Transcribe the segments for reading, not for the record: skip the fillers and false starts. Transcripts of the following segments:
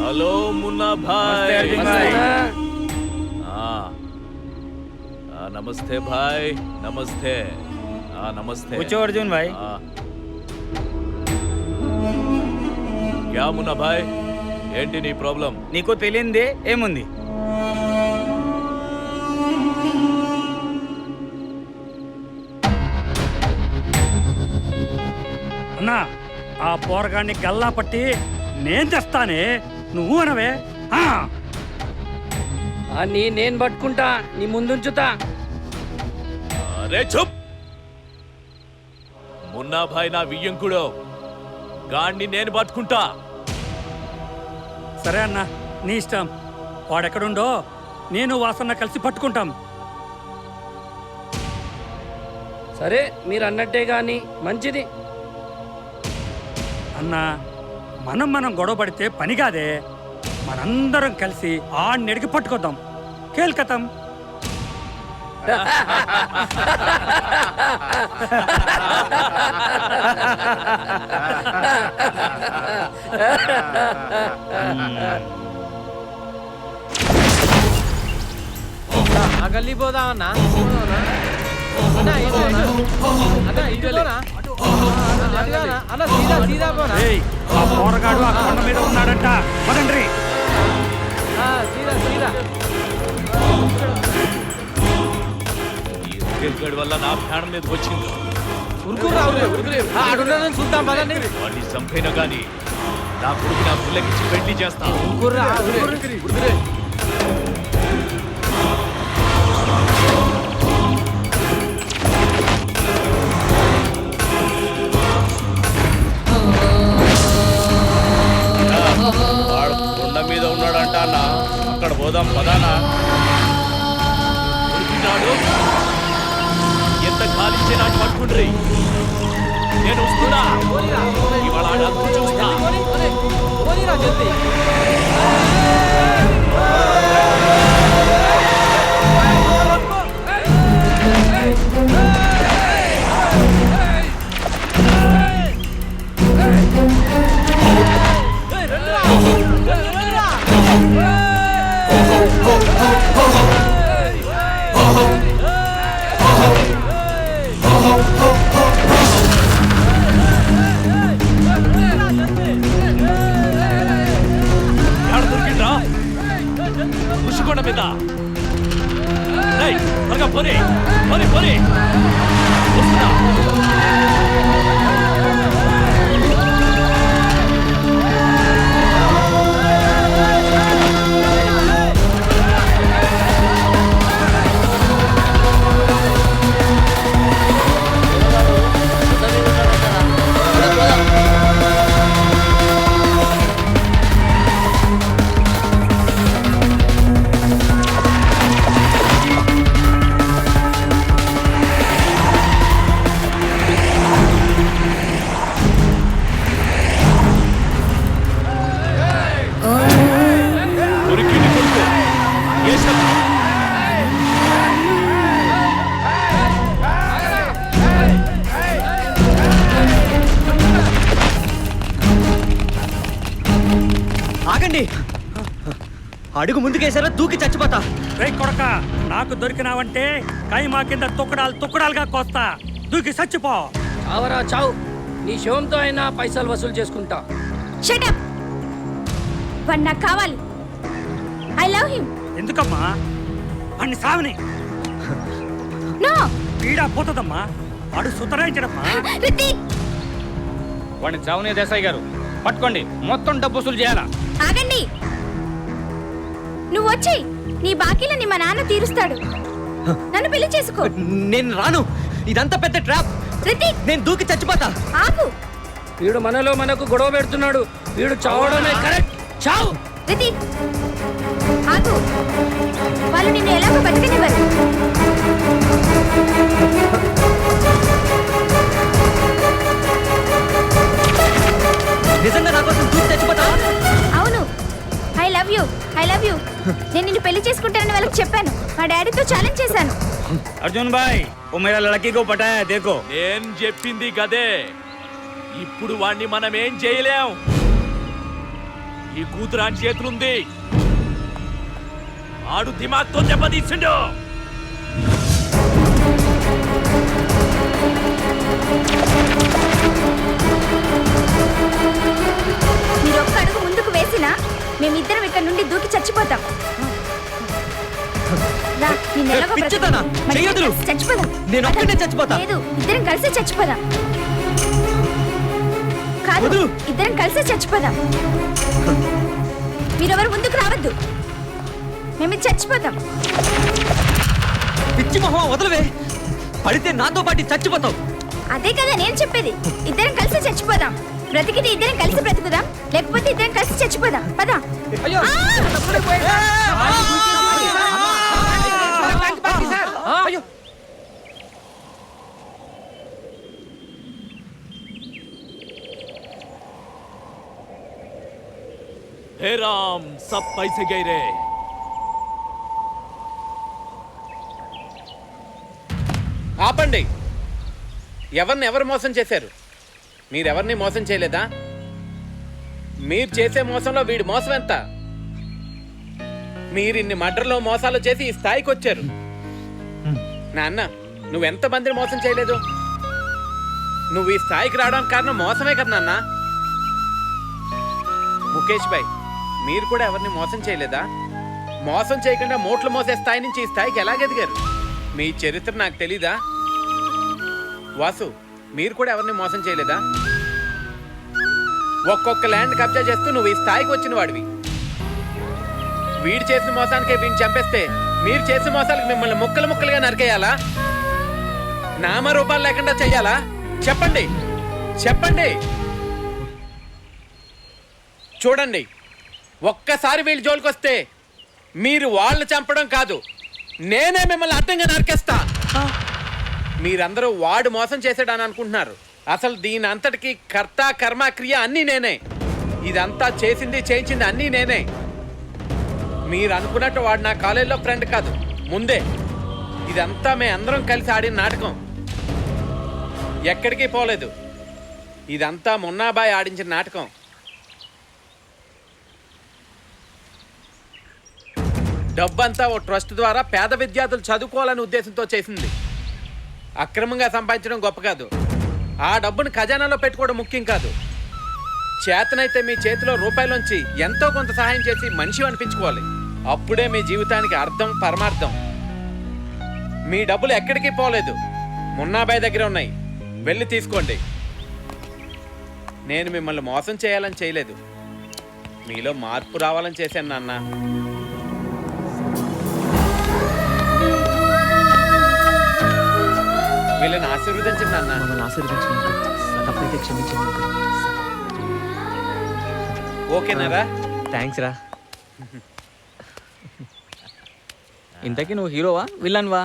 Hello Munna भाई। नमस्ते भाई। नमस्ते। नमस्ते। కూర్చో అర్జున్ భాయ్. क्या मुन्ना भाई ఏంటి నీ ప్రాబ్లం? నీకు తెలియందే ఏముంది? అన్నా ఆ పోరగాన్ని గల్లా పట్టి నేను తెస్తానే, నువ్వు అనవే. నేను పట్టుకుంటా, నీ ముందుంచుతా. అరే చుప్! మున్నా భాయ్ నా వియ్యంకుడు, గాన్ని నేను పట్టుకుంటా. సరే అన్నా, నీ ఇష్టం. వాడెక్కడుండో నేను వాసన్న కలిసి పట్టుకుంటాం. సరే మీరు అన్నట్టే గాని మంచిది. అన్నా మనం గొడవ పడితే పని కాదే, మనందరం కలిసి ఆడికి పట్టుకొద్దాం. కేల్కతం. గల్లీ పోదామన్నా. ఏయ్, ఆ పోరగాడు ఆ కొండ మీద ఉన్నాడంట. పదండ్రి. ఈ ఉరికెక్కడి వల్ల నా ప్రాణం మీదకి వచ్చింది. చూద్దాం పదండి. వాడిని చంపైనా గాని నా కొడుకు నా పిల్లకిచ్చి పెళ్లి చేస్తా. వాడు కొండ మీద ఉన్నాడంట అన్న, అక్కడ పోదాం పదానా. ఉరికినాడు, ఎంత కాలిచ్చే నాకు పట్టుకుండ్రి. నేను వస్తున్నా, ఇవాళ అడుగు చూస్తా. ఋషికొండ మీద త్వరగా పోనీ పోనీ పోనీ. వస్తున్నా. ఆగండి, అడుగు ముందుకేసారా దూకి చచ్చిపోతా. రే కొడక, నాకు దొరికినావంటే కైమా కింద తుక్కడాలుగా కోస్తా. దూకి చచ్చిపో. చావరా చావు, నీ శవంతో అయినా పైసలు వసూలు చేసుకుంటా. Shut up. వాడు నాకు కావాలి. I love him. ఎందుకమ్మా అన్ని సావని? నో, పీడా పోతుందమ్మా. వాడు సుతరాయించడమ్మా. రితిక్, వాడిని చావునే దేశాయి గారు పట్టుకోండి, మొత్తం డబ్బు వసూలు చేయాలా? ఆగండి. నువ్వు వచ్చి నీ బాకీలని మా నాన్న తీరుస్తాడు. నన్ను పెళ్లి చేసుకో. నేను రాను, ఇదంతా పెద్ద ట్రాప్. రితిక్, నేను దూకి చచ్చిపోతా. ఆగు. వీడు మనలో మనకు గొడవ పెడుతున్నాడు. వీడు చావడమే కరెక్ట్. చావు. రితిక్, ఆగు. వాళ్ళు నిన్ను ఎలాగో బతకనివ్వరు. నిజంగా నా కోసం దూకి చచ్చిపోతా? అవును, ఐ లవ్ యూ. నేను నిన్ను పెళ్లి చేసుకుంటానని వాళ్ళకి చెప్పాను. మా డాడీతో ఛాలెంజ్ చేశాను. అర్జున్ భాయ్, ఓ మేరా లड़की को पटाया देखो. నేను చెప్పింది గదే. ఇప్పుడు వాణ్ణి మనం ఏం చేయలేం. నీ కూతురు అని చేతులుంది. ఆడు దిమాగ్తో దెబ్బతీసిండు. మీరు ఒక్క అడుగు ముందుకు వేసినా మేమిద్దరం ఇక్కడ నుండి దూకి చచ్చిపోతాం. రా, నిన్ను ఎలాగో పిచ్చిదానా? బ్రతికించు. మరి చెయ్యొద్దు. కలిసి చచ్చిపోదాం. నేను ఒక్కడే చచ్చిపోతా. లేదు, ఇద్దరం కలిసి చచ్చిపోదాం. కాదు, వద్దు. ఇద్దరం కలిసి చచ్చిపోదాం. మీరెవరు ముందుకు రావద్దు. మేము చచ్చిపోతాం. పిచ్చి మొహం వదలవే. పడితే నాతో పాటు చచ్చిపోతావు. అదే కదా నేను చెప్పేది. ఇద్దరం కలిసి చచ్చిపోదాం. బ్రతికితే ఇద్దరం కలిసి బ్రతుకుదాం, లేకపోతే ఇద్దరం కలిసి చచ్చిపోదాం. పద. అయ్యో అయ్యో हे राम, सब पैसे गए रे. ఆపండి. ఎవరు మోసం చేశారు? మీరెవరిని మోసం చేయలేదా? మీరు చేసే మోసంలో వీడి మోసం ఎంత? మీరిన్ని మర్డర్లో మోసాలు చేసి ఈ స్థాయికి వచ్చారు. నాన్న, నువ్వెంత మందిని మోసం చేయలేదు? నువ్వు ఈ స్థాయికి రావడానికి కారణం మోసమే కదా నాన్న. ముఖేష్ భాయ్, మీరు కూడా ఎవరిని మోసం చేయలేదా? మోసం చేయకుండా మోట్లు మోసే స్థాయి నుంచి ఈ స్థాయికి ఎలాగెదిగారు? మీ చరిత్ర నాకు తెలీదా? వాసు, మీరు కూడా ఎవరిని మోసం చేయలేదా? ఒక్కొక్క ల్యాండ్ కబ్జా చేస్తూ నువ్వు ఈ స్థాయికి వచ్చిన వాడివి. వీడు చేసిన మోసానికే వీడిని చంపేస్తే మీరు చేసిన మోసాలకు మిమ్మల్ని ముక్కలు ముక్కలుగా నరికేయాలా? నామరూపాలు లేకుండా చెయ్యాలా? చెప్పండి, చెప్పండి. చూడండి, ఒక్కసారి వీళ్ళ జోలికొస్తే మీరు వాళ్ళు చంపడం కాదు, నేనే మిమ్మల్ని అడ్డంగా నరికేస్తా. మీరందరూ వాడు మోసం చేసాడని అనుకుంటున్నారు. అసలు దీని అంతటికి కర్త కర్మ క్రియ అన్నీ నేనే. ఇదంతా చేసింది చేయించింది అన్నీ నేనే. మీరు అనుకున్నట్టు వాడు నా కాలేజీలో ఫ్రెండ్ కాదు, ముందే. ఇదంతా మే అందరం కలిసి ఆడిన నాటకం, ఎక్కడికి పోలేదు. ఇదంతా మున్నాబాయ్ ఆడించిన నాటకం. డబ్బంతా ఓ ట్రస్ట్ ద్వారా పేద విద్యార్థులు చదువుకోవాలనే ఉద్దేశంతో చేసింది. అక్రమంగా సంపాదించడం గొప్ప కాదు, ఆ డబ్బును ఖజానాలో పెట్టుకోవడం ముఖ్యం కాదు. చేతనైతే మీ చేతిలో రూపాయలోంచి ఎంతో కొంత సహాయం చేసి మనిషి అనిపించుకోవాలి. అప్పుడే మీ జీవితానికి అర్థం పరమార్థం. మీ డబ్బులు ఎక్కడికి పోలేదు, మున్నాబాయ్ దగ్గర ఉన్నాయి, వెళ్ళి తీసుకోండి. నేను మిమ్మల్ని మోసం చేయాలని చేయలేదు, మీలో మార్పు రావాలని చేశాను నాన్న. వీళ్ళని ఆశీర్వదించండి నాన్న. మమ్మల్ని ఆశీర్వదించండి. తప్పైతే క్షమించండి. ఓకేనారా? థ్యాంక్స్ రా. ఇంతకీ నువ్వు హీరోవా విలన్వా?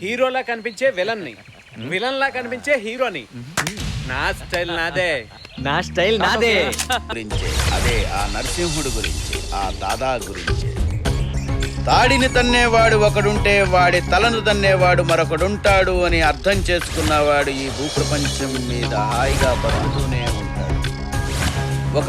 హీరోలా కనిపించే విలన్ని, విలన్లా కనిపించే హీరోని. నా స్టైల్ నాదే. నా స్టైల్ నాదే. గురించే, అదే ఆ నరసింహుడు గురించి, ఆ దాదా గురించి. తాడిని తన్నేవాడు ఒకడుంటే వాడి తలను తన్నేవాడు మరొకడుంటాడు అని అర్థం చేసుకున్నవాడు ఈ భూప్రపంచం మీద హాయిగా బతుకుతూనే ఉంటాడు.